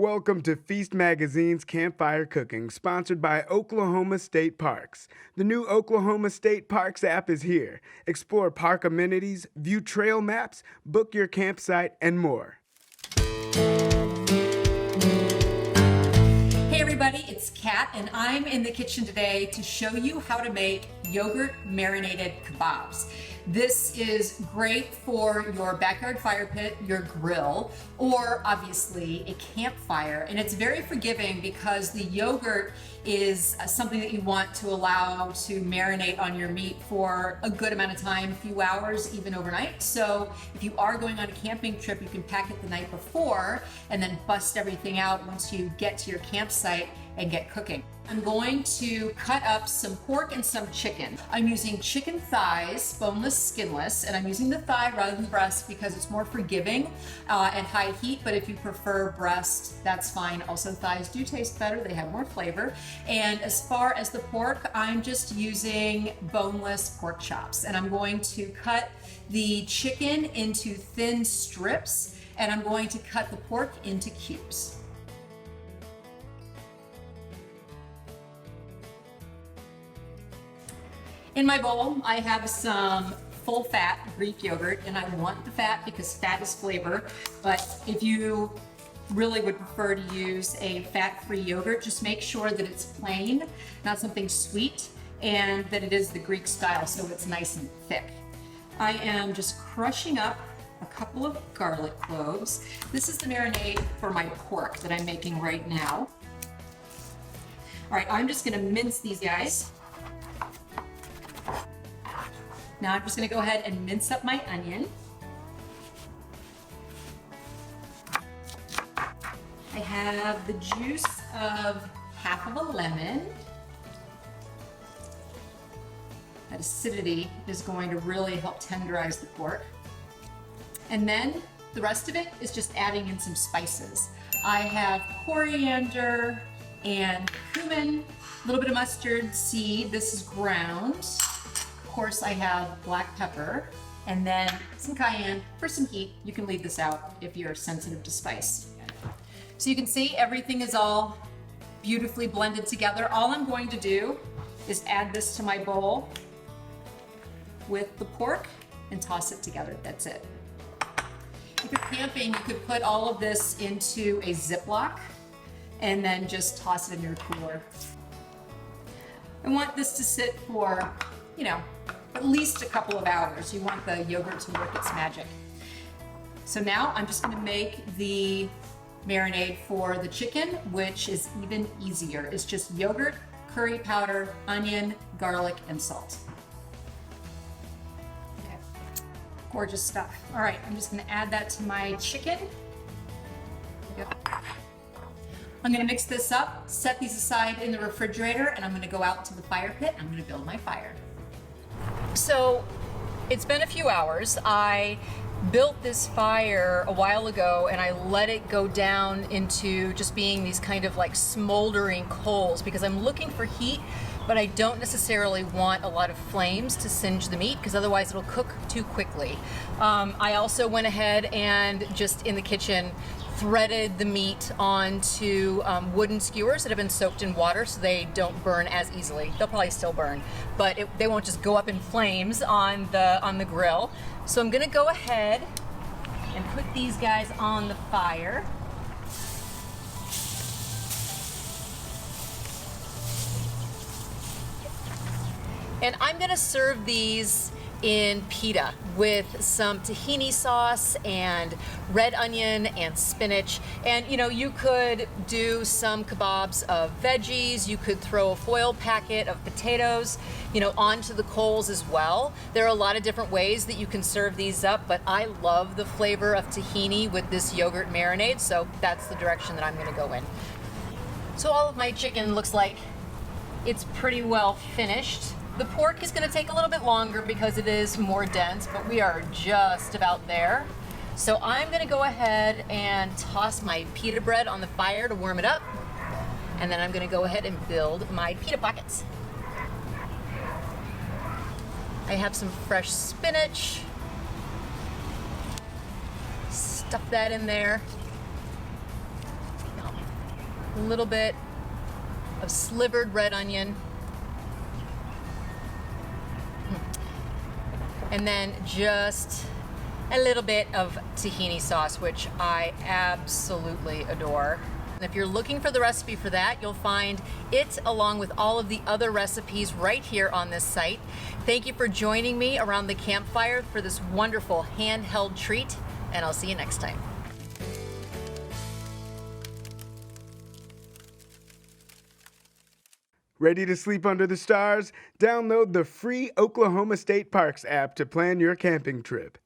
Welcome to Feast Magazine's Campfire Cooking, sponsored by Oklahoma State Parks. The new Oklahoma State Parks app is here. Explore park amenities, view trail maps, book your campsite, and more. Hey everybody, it's Cat, and I'm in the kitchen today to show you how to make yogurt-marinated kebabs. This is great for your backyard fire pit, your grill, or obviously a campfire. And it's very forgiving because the yogurt is something that you want to allow to marinate on your meat for a good amount of time, a few hours, even overnight. So if you are going on a camping trip, you can pack it the night before and then bust everything out once you get to your campsite and get cooking. I'm going to cut up some pork and some chicken. I'm using chicken thighs, boneless, skinless, and I'm using the thigh rather than breast because it's more forgiving at high heat, but if you prefer breast, that's fine. Also, thighs do taste better, they have more flavor. And as far as the pork, I'm just using boneless pork chops, and I'm going to cut the chicken into thin strips, and I'm going to cut the pork into cubes. In my bowl, I have some full-fat Greek yogurt, and I want the fat because fat is flavor, but if you really would prefer to use a fat-free yogurt, just make sure that it's plain, not something sweet, and that it is the Greek style, so it's nice and thick. I am just crushing up a couple of garlic cloves. This is the marinade for my pork that I'm making right now. All right, I'm just gonna mince these guys. Now I'm just going to go ahead and mince up my onion. I have the juice of half of a lemon. That acidity is going to really help tenderize the pork. And then the rest of it is just adding in some spices. I have coriander and cumin, a little bit of mustard seed. This is ground. Of course, I have black pepper and then some cayenne for some heat. You can leave this out if you're sensitive to spice. So you can see everything is all beautifully blended together. All I'm going to do is add this to my bowl with the pork and toss it together. That's it. If you're camping, you could put all of this into a Ziploc and then just toss it in your cooler. I want this to sit for, at least a couple of hours. You want the yogurt to work its magic. So now I'm just gonna make the marinade for the chicken, which is even easier. It's just yogurt, curry powder, onion, garlic, and salt. Okay, gorgeous stuff. All right, I'm just gonna add that to my chicken. I'm gonna mix this up, set these aside in the refrigerator, and I'm gonna go out to the fire pit. I'm gonna build my fire. So it's been a few hours. I built this fire a while ago and I let it go down into just being these kind of like smoldering coals because I'm looking for heat, but I don't necessarily want a lot of flames to singe the meat because otherwise it'll cook too quickly. I also went ahead and just in the kitchen threaded the meat onto wooden skewers that have been soaked in water so they don't burn as easily. They'll probably still burn, but they won't just go up in flames on the grill. So I'm gonna go ahead and put these guys on the fire. And I'm gonna serve these in pita with some tahini sauce and red onion and spinach. And you could do some kebabs of veggies, you could throw a foil packet of potatoes, onto the coals as well. There are a lot of different ways that you can serve these up, but I love the flavor of tahini with this yogurt marinade, so that's the direction that I'm gonna go in. So all of my chicken looks like it's pretty well finished. The pork is going to take a little bit longer because it is more dense, but we are just about there. So I'm going to go ahead and toss my pita bread on the fire to warm it up. And then I'm going to go ahead and build my pita pockets. I have some fresh spinach. Stuff that in there. a little bit of slivered red onion, and then just a little bit of tahini sauce, which I absolutely adore. And if you're looking for the recipe for that, you'll find it along with all of the other recipes right here on this site. Thank you for joining me around the campfire for this wonderful handheld treat, and I'll see you next time. Ready to sleep under the stars? Download the free Oklahoma State Parks app to plan your camping trip.